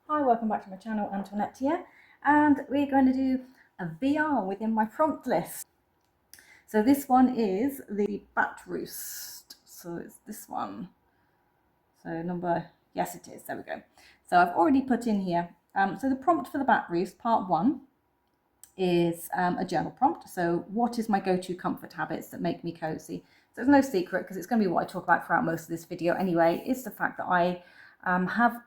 Hi, welcome back to my channel, Antoinette here, and we're going to do a VR within my prompt list. So this one is the bat roost, so it's this one. So yes it is, there we go. So I've already put in here, so the prompt for the bat roost, part 1, is a journal prompt. So what is my go-to comfort habits that make me cozy? So there's no secret, because it's going to be what I talk about throughout most of this video anyway, is the fact that I have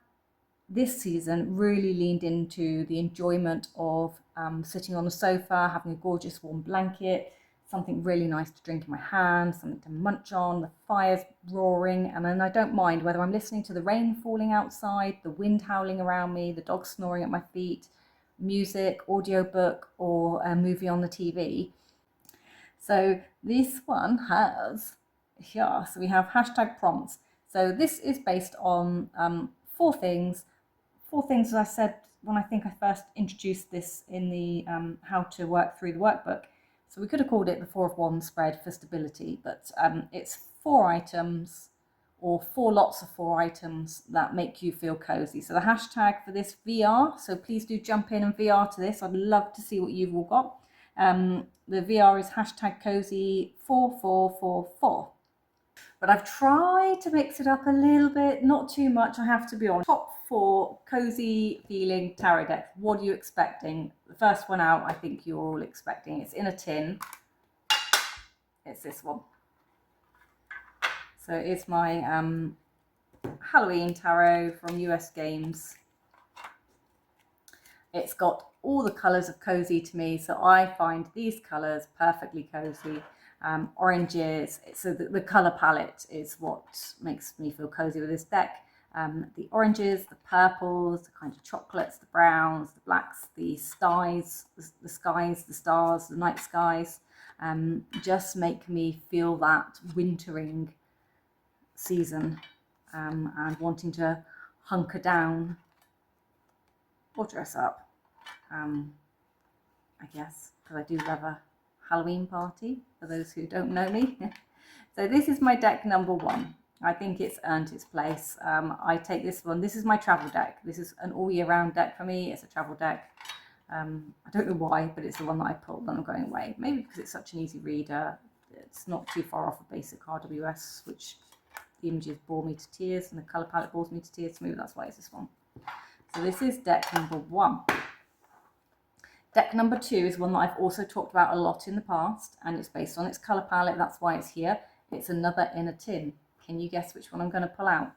this season really leaned into the enjoyment of sitting on the sofa, having a gorgeous warm blanket, something really nice to drink in my hand, something to munch on, the fire's roaring, and then I don't mind whether I'm listening to the rain falling outside, the wind howling around me, the dog snoring at my feet, music, audiobook, or a movie on the TV. So this one has, yeah, so we have hashtag prompts. So this is based on four things as I said when I think I first introduced this in the how to work through the workbook. So we could have called it the 4 of Wands spread for stability, but it's 4 items or 4 lots of 4 items that make you feel cozy. So the hashtag for this VR, so please do jump in and VR to this. I'd love to see what you've all got. The VR is hashtag cozy 4444. But I've tried to mix it up a little bit, not too much, I have to be honest. Top 4 cozy feeling tarot decks. What are you expecting? The first one out, I think you're all expecting. It's in a tin. It's this one. So it's my Halloween tarot from US Games. It's got all the colours of cozy to me, so I find these colours perfectly cozy. Oranges, so the colour palette is what makes me feel cozy with this deck. The oranges, the purples, the kind of chocolates, the browns, the blacks, the skies, the stars, the night skies, just make me feel that wintering season and wanting to hunker down or dress up, I guess, because I do love a Halloween party, for those who don't know me. So this is my deck number 1. I think it's earned its place. I take this one. This is my travel deck. This is an all year round deck for me. It's a travel deck. I don't know why, but it's the one that I pulled when I'm going away. Maybe because it's such an easy reader. It's not too far off a basic RWS, which the images bore me to tears and the colour palette bores me to tears. So maybe that's why it's this one. So this is deck number 1. Deck number 2 is one that I've also talked about a lot in the past, and it's based on its colour palette. That's why it's here. It's another in a tin. Can you guess which one I'm going to pull out?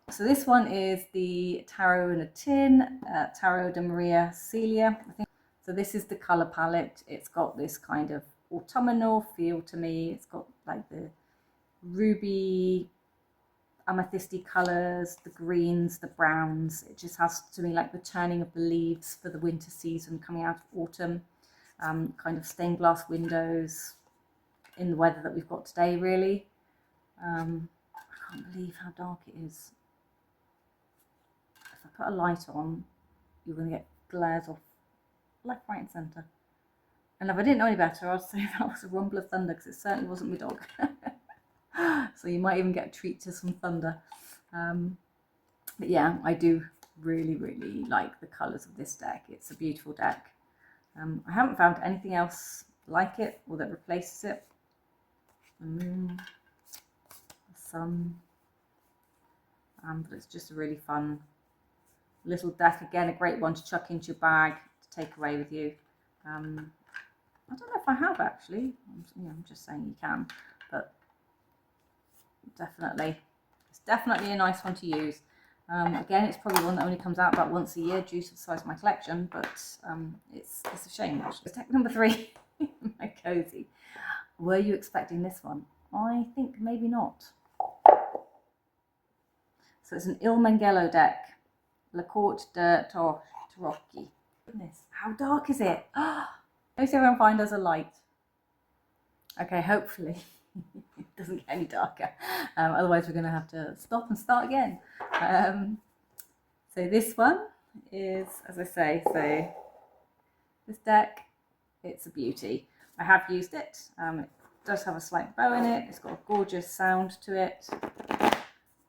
So this one is the Tarot in a Tin, Tarot de Maria Celia, I think. So this is the colour palette. It's got this kind of autumnal feel to me. It's got like the ruby, amethysty colours, the greens, the browns. It just has to me like the turning of the leaves for the winter season coming out of autumn. Kind of stained glass windows in the weather that we've got today, really. I can't believe how dark it is. If I put a light on, you're going to get glares off left, right and centre. And if I didn't know any better, I'd say that was a rumble of thunder, because it certainly wasn't my dog. So you might even get a treat to some thunder. But yeah, I do really, really like the colours of this deck. It's a beautiful deck. I haven't found anything else like it or that replaces it. The moon, the sun. But it's just a really fun little deck. Again, a great one to chuck into your bag to take away with you. I don't know if I have actually. I'm just saying you can, but definitely, it's definitely a nice one to use. Again, it's probably one that only comes out about once a year due to the size of my collection, but it's a shame actually. Deck number 3, my cozy. Were you expecting this one? I think maybe not. So it's an Il Mengello deck, La Courte de Tarocchi. Goodness, how dark is it? Let me see if I can find us a light. Okay, hopefully it doesn't get any darker. Otherwise we're going to have to stop and start again. So this one is, as I say, so this deck, it's a beauty. I have used it. It does have a slight bow in it. It's got a gorgeous sound to it.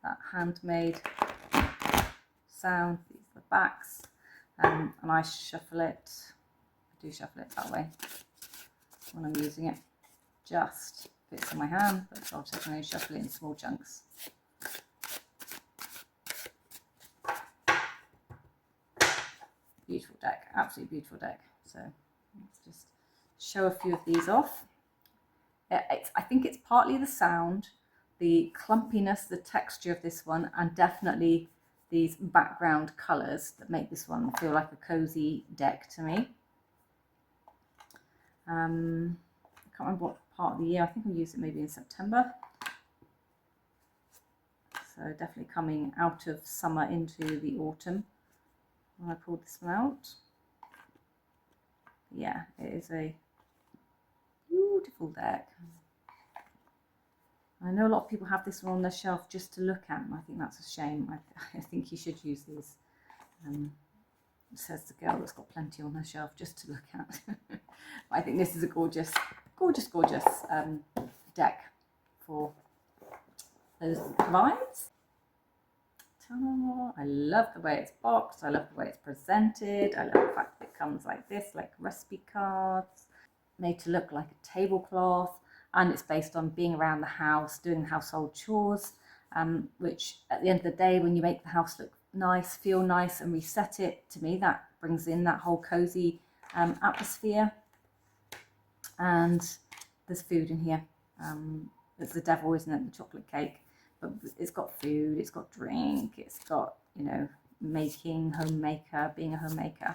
That handmade sound. These are the backs, and I shuffle it. I do shuffle it that way when I'm using it. Just fits in my hand, but I'll take and shuffle it in small chunks. Beautiful deck, absolutely beautiful deck. So let's just show a few of these off. I think it's partly the sound, the clumpiness, the texture of this one, and definitely these background colours that make this one feel like a cozy deck to me. I can't remember what part of the year. I think we used it maybe in September. So definitely coming out of summer into the autumn when I pulled this one out. Yeah, it is a beautiful deck. I know a lot of people have this one on their shelf just to look at, and I think that's a shame. I think you should use these. Says the girl that's got plenty on her shelf just to look at. But I think this is a gorgeous, gorgeous, gorgeous deck for those vibes. I love the way it's boxed. I love the way it's presented. I love the fact that it comes like this, like recipe cards, made to look like a tablecloth, and it's based on being around the house, doing household chores, which at the end of the day, when you make the house look nice, feel nice, and reset it, to me that brings in that whole cozy atmosphere. And there's food in here. It's the devil, isn't it, the chocolate cake, but it's got food, it's got drink, it's got, you know, making, homemaker, being a homemaker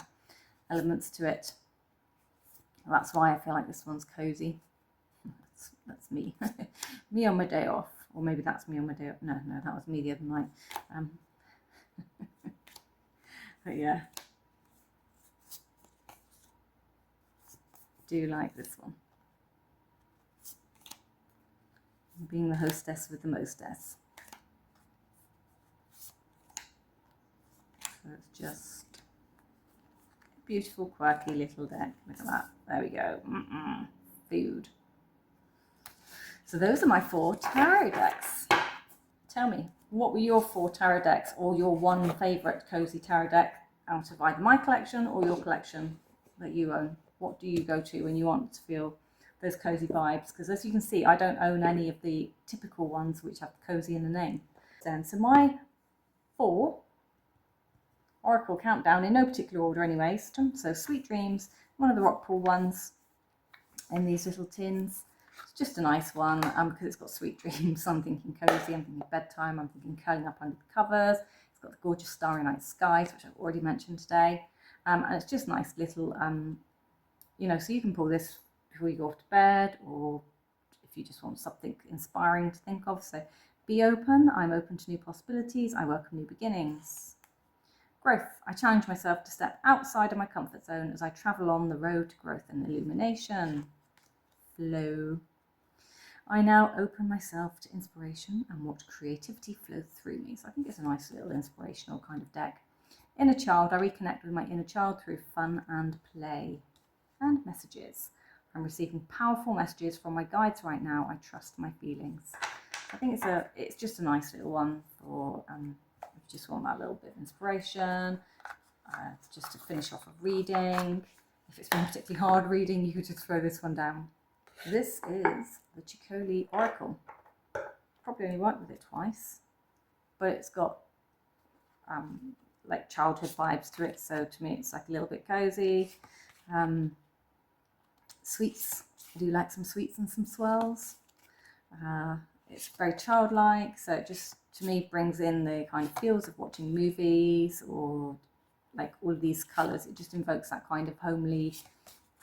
elements to it. And that's why I feel like this one's cozy. That's me. Me on my day off, or maybe that's me on my day off. No, that was me the other night. But yeah, do like this one. Being the hostess with the mostess. So it's just a beautiful, quirky little deck. Look at that. There we go. Food. So those are my 4 tarot decks. Tell me, what were your 4 tarot decks, or your one favourite cozy tarot deck out of either my collection or your collection that you own? What do you go to when you want to feel those cozy vibes? Because as you can see, I don't own any of the typical ones which have cozy in the name. So my 4 Oracle countdown, in no particular order anyways. So Sweet Dreams, one of the rock pool ones in these little tins. It's just a nice one because it's got sweet dreams. I'm thinking cozy, I'm thinking bedtime, I'm thinking curling up under the covers. It's got the gorgeous starry night skies, which I've already mentioned today. And it's just nice little, you know, so you can pull this before you go off to bed, or if you just want something inspiring to think of. So be open. I'm open to new possibilities. I welcome new beginnings. Growth. I challenge myself to step outside of my comfort zone as I travel on the road to growth and illumination. Flow. I now open myself to inspiration and watch creativity flow through me. So I think it's a nice little inspirational kind of deck. Inner child. I reconnect with my inner child through fun and play. And messages. I'm receiving powerful messages from my guides right now. I trust my feelings. I think it's just a nice little one for if you just want that little bit of inspiration, just to finish off a reading. If it's been particularly hard reading, you could just throw this one down. This is the Chicoli Oracle. Probably only worked with it twice, but it's got like childhood vibes to it. So to me, it's like a little bit cozy. Sweets. I do like some sweets and some swirls. It's very childlike, so it just to me brings in the kind of feels of watching movies, or like all of these colours. It just invokes that kind of homely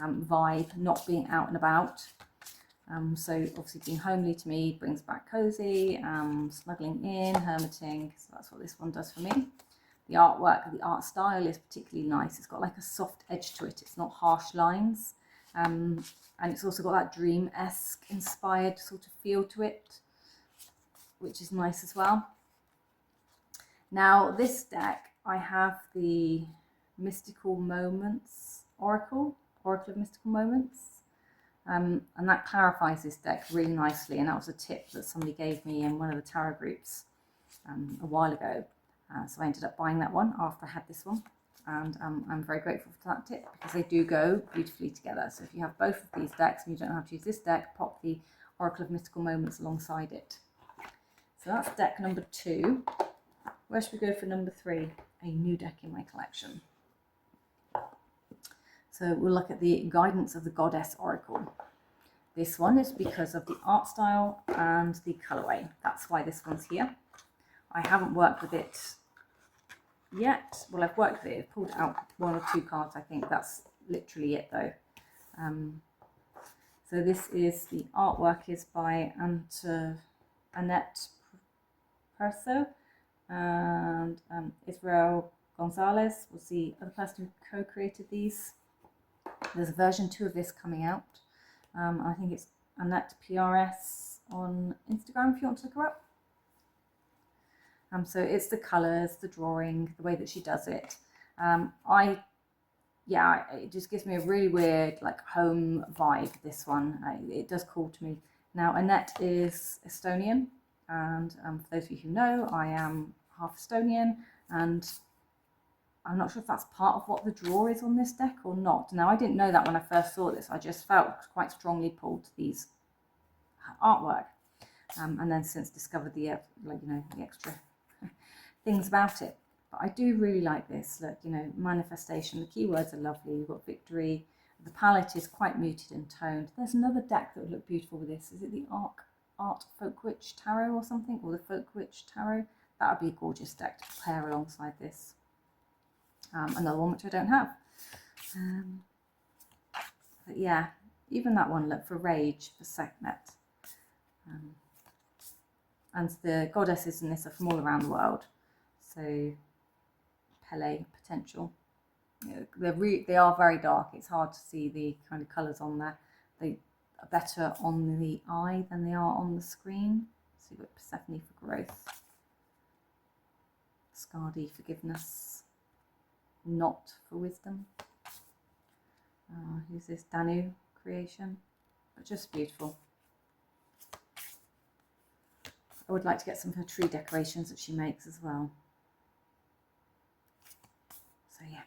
vibe, not being out and about. So obviously being homely to me brings back cozy, snuggling in, hermiting. So that's what this one does for me. The artwork, the art style is particularly nice. It's got like a soft edge to it. It's not harsh lines. And it's also got that dream-esque inspired sort of feel to it, which is nice as well. Now this deck, I have the Mystical Moments Oracle of Mystical Moments. And that clarifies this deck really nicely, and that was a tip that somebody gave me in one of the tarot groups a while ago. So I ended up buying that one after I had this one, and I'm very grateful for that tip because they do go beautifully together. So if you have both of these decks and you don't know how to use this deck, pop the Oracle of Mystical Moments alongside it. So that's deck number 2. Where should we go for number 3? A new deck in my collection. So we'll look at the Guidance of the Goddess Oracle. This one is because of the art style and the colourway. That's why this one's here. I haven't worked with it yet. Well, I've worked with it. I've pulled out 1 or 2 cards, I think. That's literally it, though. So this is, the artwork is by Annette Perso, and Israel Gonzalez was the other person who co-created these. There's a version 2 of this coming out. I think it's Annette PRS on Instagram if you want to look her up. So it's the colours, the drawing, the way that she does it. It just gives me a really weird, like, home vibe, this one. It does call to me. Now, Annette is Estonian, and for those of you who know, I am half Estonian, and I'm not sure if that's part of what the draw is on this deck or not. Now, I didn't know that when I first saw this. I just felt quite strongly pulled to these artwork, and then since discovered the the extra things about it. But I do really like this. Look, manifestation. The keywords are lovely. You've got victory. The palette is quite muted and toned. There's another deck that would look beautiful with this. Is it the Art Folk Wytch Tarot or something, or the Folk Wytch Tarot? That would be a gorgeous deck to pair alongside this. Another one which I don't have. But yeah, even that one, look, for Rage, for Sekhmet. And the goddesses in this are from all around the world. So Pele, potential. They are very dark. It's hard to see the kind of colours on there. They are better on the eye than they are on the screen. So you've got Persephone for growth. Skadi, forgiveness. Not for wisdom. Who's this? Danu, creation. But just beautiful. I would like to get some of her tree decorations that she makes as well. So yeah,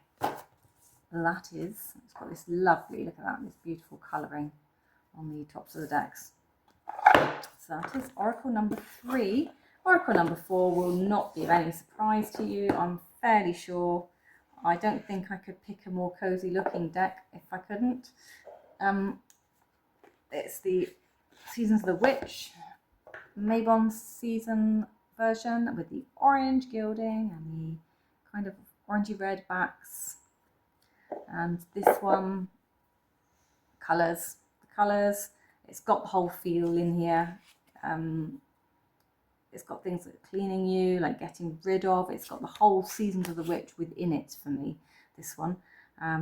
that is, it's got this lovely, look at that, this beautiful colouring on the tops of the decks. So that is Oracle number 3. Oracle number 4 will not be of any surprise to you, I'm fairly sure. I don't think I could pick a more cosy looking deck if I couldn't. It's the Seasons of the Wytch Mabon season version with the orange gilding and the kind of orangey red backs. And this one, colours. The colours, it's got the whole feel in here. It's got things like cleaning you, like getting rid of. It's got the whole Seasons of the Wytch within it for me, this one.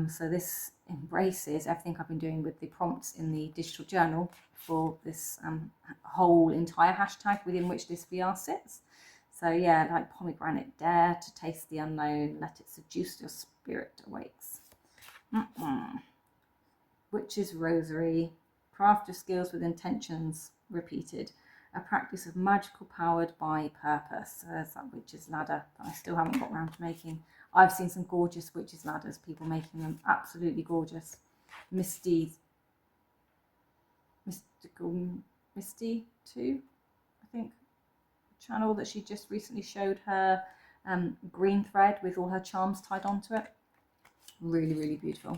So this embraces everything I've been doing with the prompts in the digital journal for this whole entire hashtag within which this VR sits. So yeah, like pomegranate, dare to taste the unknown, let it seduce your spirit awakes. Witch's rosary, craft your skills with intentions repeated. A practice of magical powered by purpose. So there's that witch's ladder that I still haven't got around to making. I've seen some gorgeous witch's ladders, people making them absolutely gorgeous. Misty 2, I think, channel that she just recently showed her green thread with all her charms tied onto it. Really, really beautiful.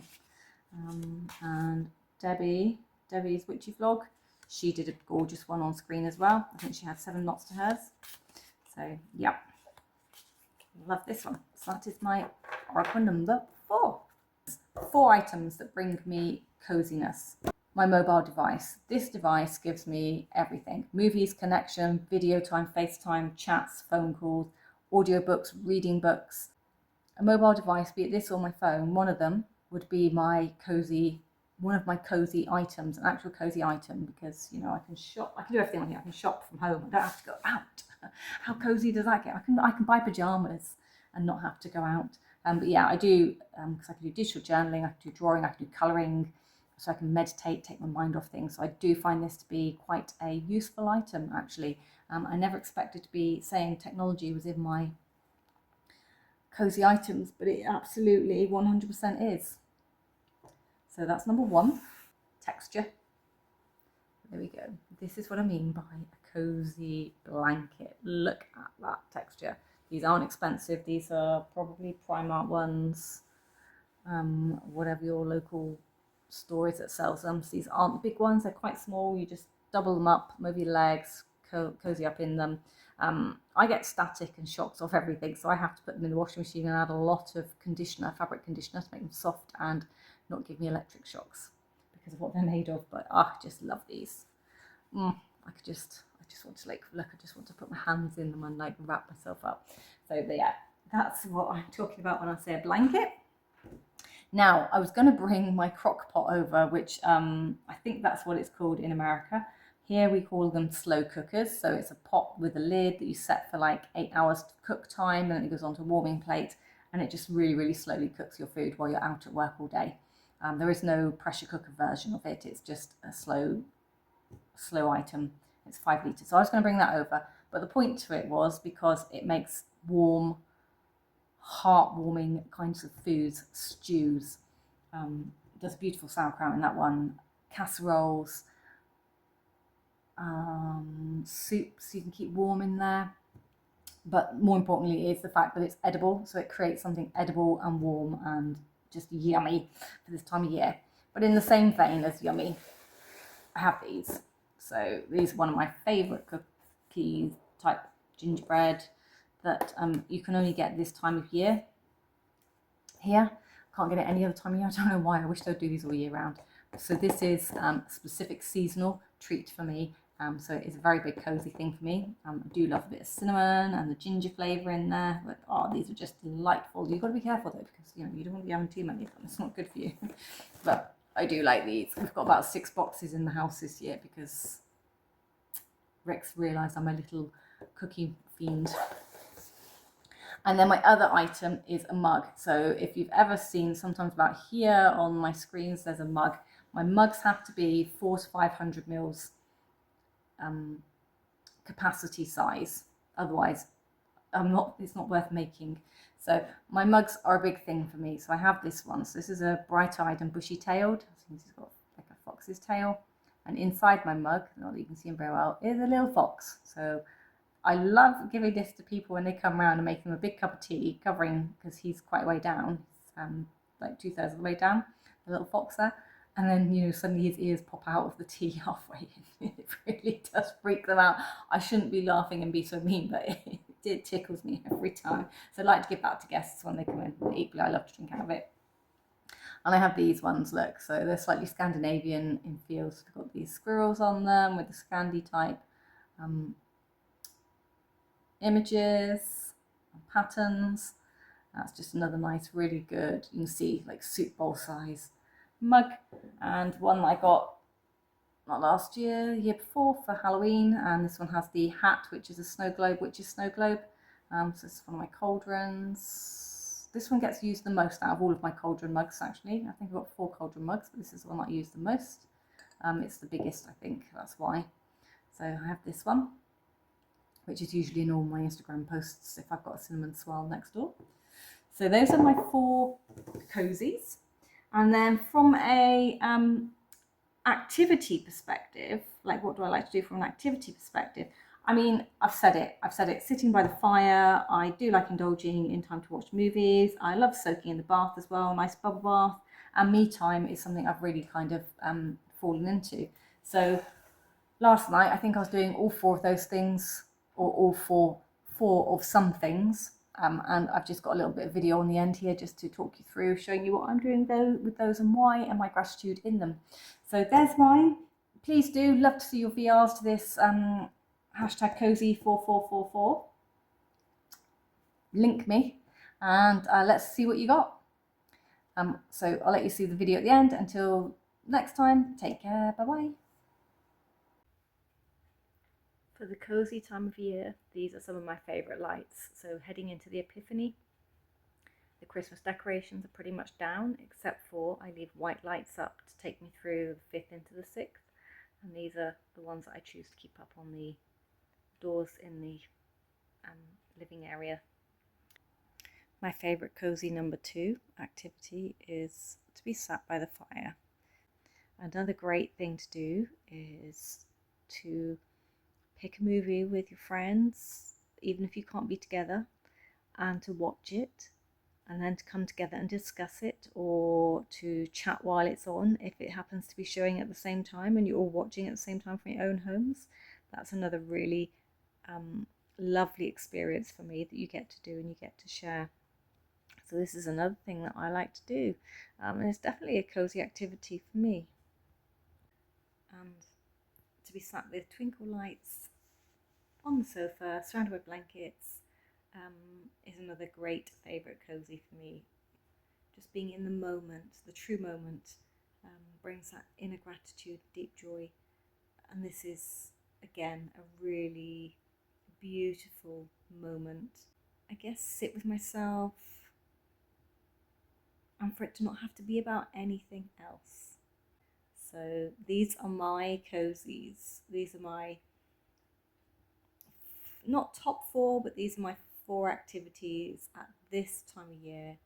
And Debbie's witchy vlog, she did a gorgeous one on screen as well. I think she had 7 lots to hers. So yeah, love this one. So that is my Oracle number 4. 4 items that bring me coziness. My mobile device. This device gives me everything. Movies, connection, video time, FaceTime, chats, phone calls, audiobooks, reading books. A mobile device, be it this or my phone, one of them would be my one of my cozy items, an actual cozy item, because I can shop, I can do everything on here. I can shop from home, I don't have to go out. How cozy does that get? I can buy pajamas and not have to go out. But yeah, I do, because I can do digital journaling, I can do drawing, I can do colouring, so I can meditate, take my mind off things. So I do find this to be quite a useful item, actually. I never expected to be saying technology was in my cozy items, but it absolutely 100% is. So that's number one. Texture. There we go. This is what I mean by a cozy blanket. Look at that texture. These aren't expensive. These are probably Primark ones, whatever your local store is that sells them. So these aren't the big ones. They're quite small. You just double them up, move your legs, cozy up in them. I get static and shocks off everything, so I have to put them in the washing machine and add a lot of conditioner, fabric conditioner, to make them soft and not give me electric shocks because of what they're made of. But I just love these. I just want to like look. I just want to put my hands in them and like wrap myself up. So yeah, that's what I'm talking about when I say a blanket. Now, I was going to bring my crock pot over, which I think that's what it's called in America. Here we call them slow cookers. So it's a pot with a lid that you set for like 8 hours cook time, and then it goes onto a warming plate, and it just really, really slowly cooks your food while you're out at work all day. There is no pressure cooker version of it. It's just a slow item. It's 5 litres. So I was going to bring that over. But the point to it was because it makes warm, heartwarming kinds of foods, stews. There's beautiful sauerkraut in that one, casseroles, soups you can keep warm in there. But more importantly is the fact that it's edible, so it creates something edible and warm and just yummy for this time of year. But in the same vein as yummy, I have these. So these are one of my favourite cookie type gingerbread that you can only get this time of year here. Can't get it any other time of year. I don't know why. I wish they'd do these all year round. So this is a specific seasonal treat for me. So it's a very big cozy thing for me. I do love a bit of cinnamon and the ginger flavour in there. But these are just delightful. You've got to be careful though, because you don't want to be having too many of them. It's not good for you. But I do like these. We've got about 6 boxes in the house this year because Rex realised I'm a little cookie fiend. And then my other item is a mug. So if you've ever seen, sometimes about here on my screens, there's a mug. My mugs have to be 400 to 500 mils capacity size. Otherwise, it's not worth making. So my mugs are a big thing for me. So I have this one. So this is a bright-eyed and bushy-tailed. It's got like a fox's tail. And inside my mug, not that you can see him very well, is a little fox. So I love giving this to people when they come around and make them a big cup of tea, covering, because he's quite a way down, like 2/3 of the way down, the little fox there. And then, suddenly his ears pop out of the tea halfway. It really does freak them out. I shouldn't be laughing and be so mean, but it tickles me every time. So I like to give that to guests when they come in. But equally, I love to drink out of it. And I have these ones, look, so they're slightly Scandinavian in feel. So we've got these squirrels on them with the Scandi type images and patterns. That's just another nice, really good, you can see, like soup bowl size mug. And one I got not last year, the year before for Halloween. And this one has the hat, which is a snow globe, which is snow globe. So this is one of my cauldrons. This one gets used the most out of all of my cauldron mugs, actually. I think I've got 4 cauldron mugs, but this is the one that I use the most. It's the biggest, I think, that's why. So I have this one, which is usually in all my Instagram posts if I've got a cinnamon swirl next door. So those are my 4 cozies. And then from a activity perspective, like what do I like to do from an activity perspective? I mean, I've said it, sitting by the fire. I do like indulging in time to watch movies. I love soaking in the bath as well, nice bubble bath. And me time is something I've really kind of fallen into. So last night, I think I was doing all 4 of those things, or all four of some things. And I've just got a little bit of video on the end here just to talk you through, showing you what I'm doing with those and why, and my gratitude in them. So there's mine. Please do love to see your VRs to this hashtag cozy4444. Link me and let's see what you got. So I'll let you see the video at the end. Until next time, take care. Bye-bye. For the cozy time of year, these are some of my favourite lights. So heading into the Epiphany, the Christmas decorations are pretty much down, except for I leave white lights up to take me through the 5th into the 6th. And these are the ones that I choose to keep up on the doors in the living area. My favourite cozy number 2 activity is to be sat by the fire. Another great thing to do is to pick a movie with your friends, even if you can't be together, and to watch it, and then to come together and discuss it, or to chat while it's on if it happens to be showing at the same time and you're all watching at the same time from your own homes. That's another really lovely experience for me that you get to do and you get to share. So this is another thing that I like to do, and it's definitely a cozy activity for me. And to be sat with twinkle lights on the sofa, surrounded by blankets, is another great favourite cozy for me. Just being in the moment, the true moment, brings that inner gratitude, deep joy. And this is, again, a really beautiful moment. I guess sit with myself, and for it to not have to be about anything else. So these are my cozies. These are my, not top 4, but these are my 4 activities at this time of year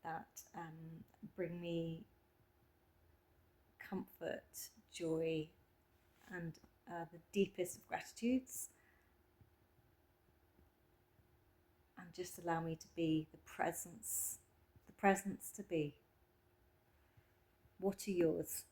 that bring me comfort, joy, and the deepest of gratitudes, and just allow me to be the presence to be. What are yours?